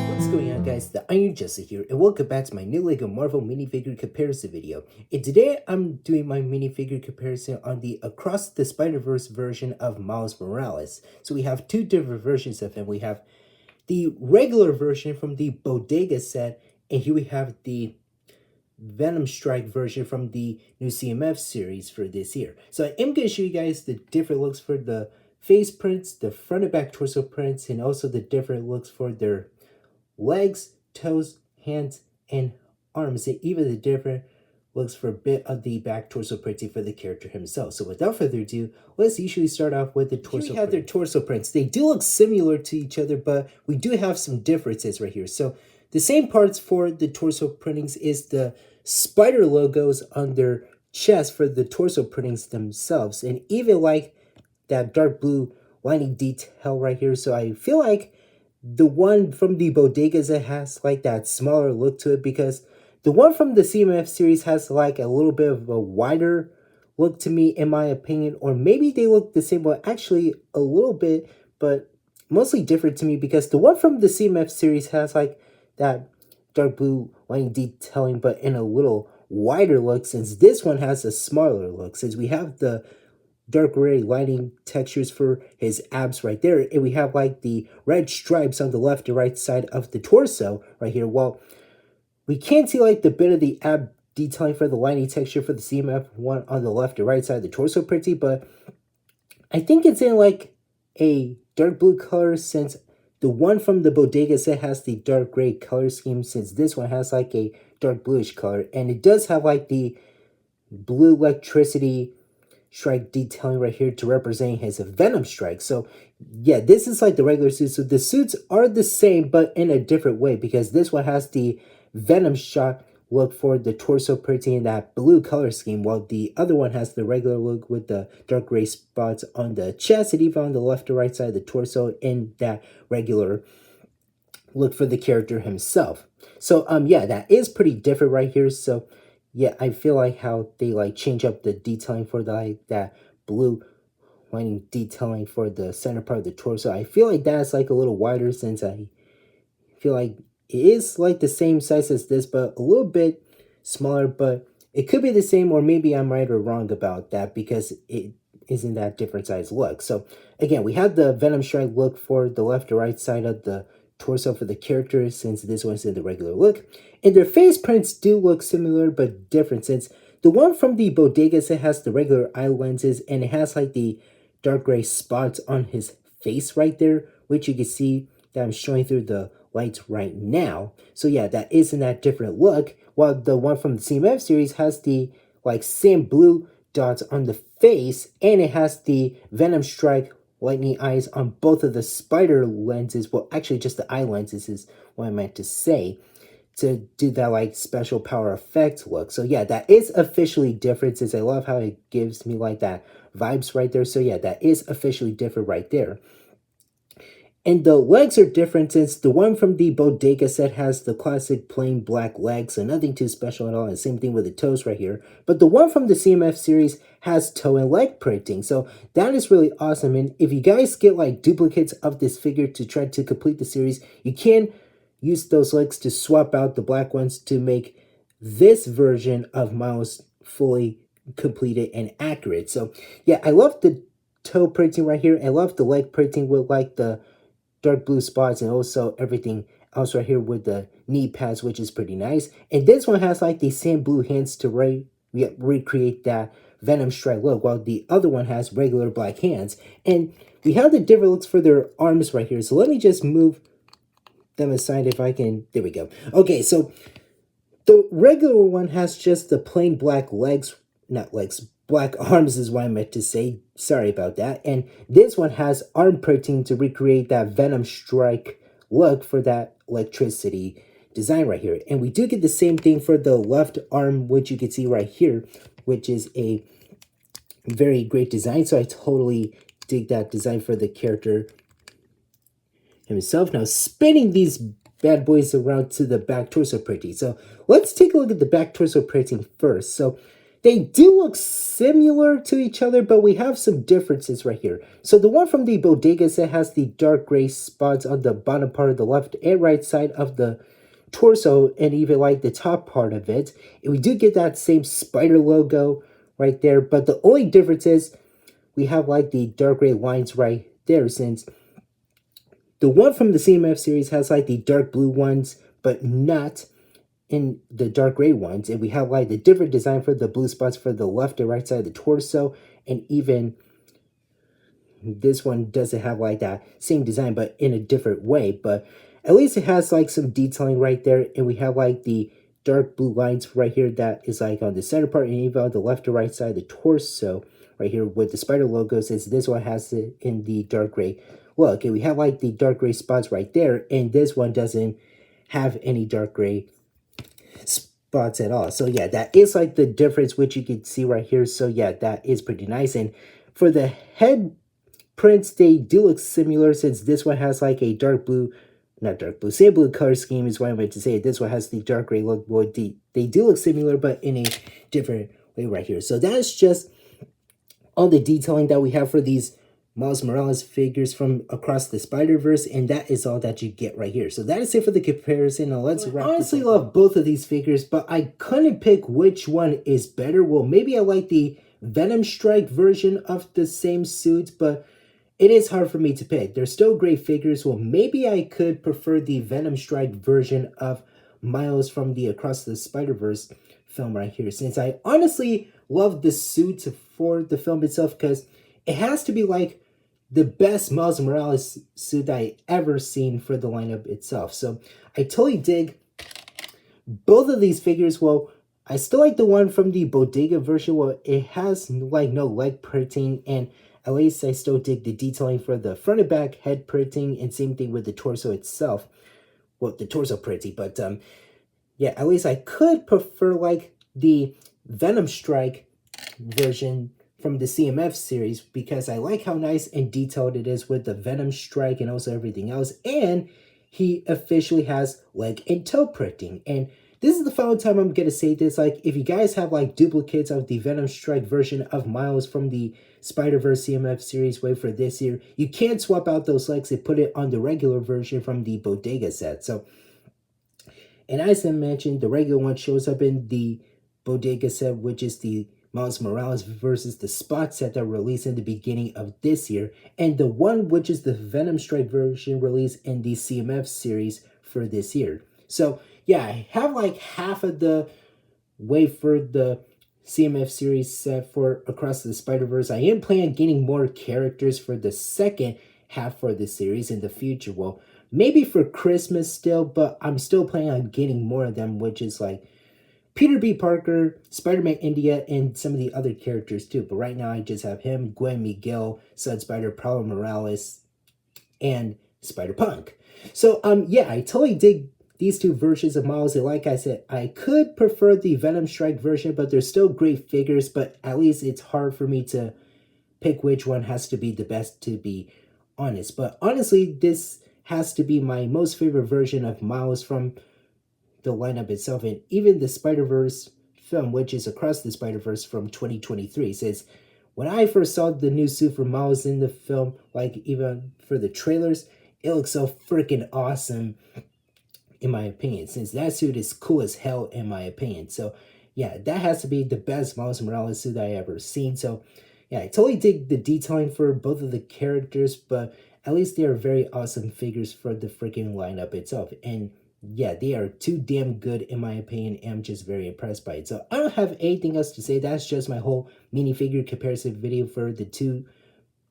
What's going on, guys? The Iron Jester here, and welcome back to my new LEGO Marvel minifigure comparison video. And today I'm doing my minifigure comparison on the Across the Spider-Verse version of Miles Morales. So we have two different versions of him. We have the regular version from the Bodega set, and here we have the Venom Strike version from the new CMF series for this year. So I am going to show you guys the different looks for the face prints, the front and back torso prints, and also the different looks for their legs, toes, hands, and arms, and even the different looks for a bit of the back torso printing for the character himself. So without further ado, let's usually start off with the torso. Here we have their torso prints. They do look similar to each other, but we do have some differences right here. So the same parts for the torso printings is the spider logos on their chest for the torso printings themselves, and even like that dark blue lining detail right here. So I feel like the one from the bodegas, it has like that smaller look to it, because the one from the CMF series has like a little bit of a wider look to me, in my opinion. Or maybe they look the same, but actually a little bit, but mostly different to me, because the one from the CMF series has like that dark blue lining detailing, but in a little wider look, since this one has a smaller look, since we have the dark gray lighting textures for his abs right there, and we have like the red stripes on the left and right side of the torso right here. Well, we can't see like the bit of the ab detailing for the lining texture for the CMF one on the left and right side of the torso pretty, but I think it's in like a dark blue color, since the one from the bodega set has the dark gray color scheme, since this one has like a dark bluish color, and it does have like the blue electricity strike detailing right here to represent his Venom strike. So yeah, this is like the regular suit. So the suits are the same, but in a different way, because this one has the Venom shot look for the torso printing in that blue color scheme, while the other one has the regular look with the dark gray spots on the chest and even on the left or right side of the torso in that regular look for the character himself. So yeah, that is pretty different right here. So yeah, I feel like how they like change up the detailing for the, like that blue lining detailing for the center part of the torso. I feel like that's like a little wider, since I feel like it is like the same size as this, but a little bit smaller. But it could be the same, or maybe I'm right or wrong about that, because it isn't that different size look. So again, we have the Venom Strike look for the left or right side of the torso for the character, since this one's in the regular look. And their face prints do look similar but different, since the one from the bodega set has the regular eye lenses, and it has like the dark gray spots on his face right there, which you can see that I'm showing through the lights right now. So yeah, that is in that different look, while the one from the CMF series has the like same blue dots on the face, and it has the Venom Strike lightning eyes on both of the spider lenses. Well, actually just the eye lenses is what I meant to say, to do that like special power effect look. So yeah, that is officially different, since I love how it gives me like that vibes right there. So yeah, that is officially different right there. And the legs are different, since the one from the bodega set has the classic plain black legs, so nothing too special at all. And same thing with the toes right here. But the one from the CMF series has toe and leg printing, so that is really awesome. And if you guys get like duplicates of this figure to try to complete the series, you can use those legs to swap out the black ones to make this version of Miles fully completed and accurate. So yeah, I love the toe printing right here. I love the leg printing with like the dark blue spots, and also everything else right here with the knee pads, which is pretty nice. And this one has like the same blue hands to recreate that Venom Strike look, while the other one has regular black hands. And we have the different looks for their arms right here. So let me just move them aside if I can. There we go. Okay, so the regular one has just the plain black legs, not legs, black arms is what I meant to say. Sorry about that. And this one has arm printing to recreate that Venom Strike look for that electricity design right here. And we do get the same thing for the left arm, which you can see right here, which is a very great design. So I totally dig that design for the character himself. Now, spinning these bad boys around to the back torso printing. So let's take a look at the back torso printing first. So they do look similar to each other, but we have some differences right here. So the one from the bodega set has the dark gray spots on the bottom part of the left and right side of the torso and even like the top part of it. And we do get that same spider logo right there, but the only difference is we have like the dark gray lines right there, since the one from the CMF series has like the dark blue ones, but not in the dark gray ones. And we have like the different design for the blue spots for the left and right side of the torso. And even this one doesn't have like that same design, but in a different way. But at least it has like some detailing right there. And we have like the dark blue lines right here that is like on the center part and even on the left and right side of the torso right here with the spider logo, since this one has it in the dark gray look. And we have like the dark gray spots right there, and this one doesn't have any dark gray spots at all. So yeah, that is like the difference, which you can see right here. So yeah, that is pretty nice. And for the head prints, they do look similar, since this one has like a dark blue, not dark blue, same blue color scheme is what I meant to say. This one has the dark gray look. Well, they do look similar, but in a different way right here. So that's just all the detailing that we have for these Miles Morales figures from Across the Spider-Verse, and that is all that you get right here. So that is it for the comparison. Now let's wrap. I honestly love both of these figures, but I couldn't pick which one is better. Well, maybe I like the Venom Strike version of the same suit, but it is hard for me to pick. They're still great figures. Well, maybe I could prefer the Venom Strike version of Miles from the Across the Spider-Verse film right here, since I honestly love the suit for the film itself, because it has to be like the best Miles Morales suit I ever seen for the lineup itself. So I totally dig both of these figures. Well, I still like the one from the bodega version. Well, it has like no leg printing, and at least I still dig the detailing for the front and back head printing, and same thing with the torso itself. Well, the torso printing, but yeah, at least I could prefer like the Venom Strike version from the CMF series, because I like how nice and detailed it is with the Venom Strike and also everything else. And he officially has leg and toe printing. And this is the final time I'm going to say this. Like, if you guys have like duplicates of the Venom Strike version of Miles from the Spider-Verse CMF series way for this year, you can't swap out those legs and put it on the regular version from the bodega set. So, and as I mentioned, the regular one shows up in the bodega set, which is the Miles Morales versus the Spot set that released in the beginning of this year, and the one which is the Venom Strike version released in the CMF series for this year. So yeah, I have like half of the way for the CMF series set for Across the Spider-Verse. I am planning on getting more characters for the second half for the series in the future. Well, maybe for Christmas still, but I'm still planning on getting more of them, which is like Peter B. Parker, Spider-Man India, and some of the other characters too. But right now I just have him, Gwen, Miguel, Sud Spider, Prowler Morales, and Spider-Punk. So yeah, I totally dig these two versions of Miles. And like I said, I could prefer the Venom Strike version, but they're still great figures. But at least it's hard for me to pick which one has to be the best, to be honest. But honestly, this has to be my most favorite version of Miles from the lineup itself. And even the Spider-Verse film, which is Across the Spider-Verse from 2023, says, when I first saw the new suit for Miles in the film, like even for the trailers, it looks so freaking awesome in my opinion, since that suit is cool as hell in my opinion. So yeah, that has to be the best Miles Morales suit I ever seen. So yeah, I totally dig the detailing for both of the characters, but at least they are very awesome figures for the freaking lineup itself. And yeah, they are too damn good in my opinion. I'm just very impressed by it. So I don't have anything else to say. That's just my whole minifigure comparison video for the two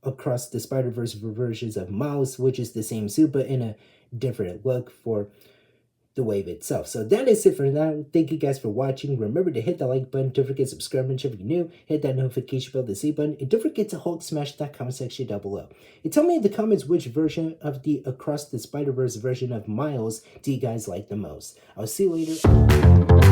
Across the Spider-Verse versions of Miles, which is the same suit but in a different look for the wave itself. So that is it for now. Thank you guys for watching. Remember to hit the like button. Don't forget to subscribe if you're new. Hit that notification bell, the C button. And don't forget to Hulk smash that comment section down below. And tell me in the comments which version of the Across the Spider-Verse version of Miles do you guys like the most. I'll see you later.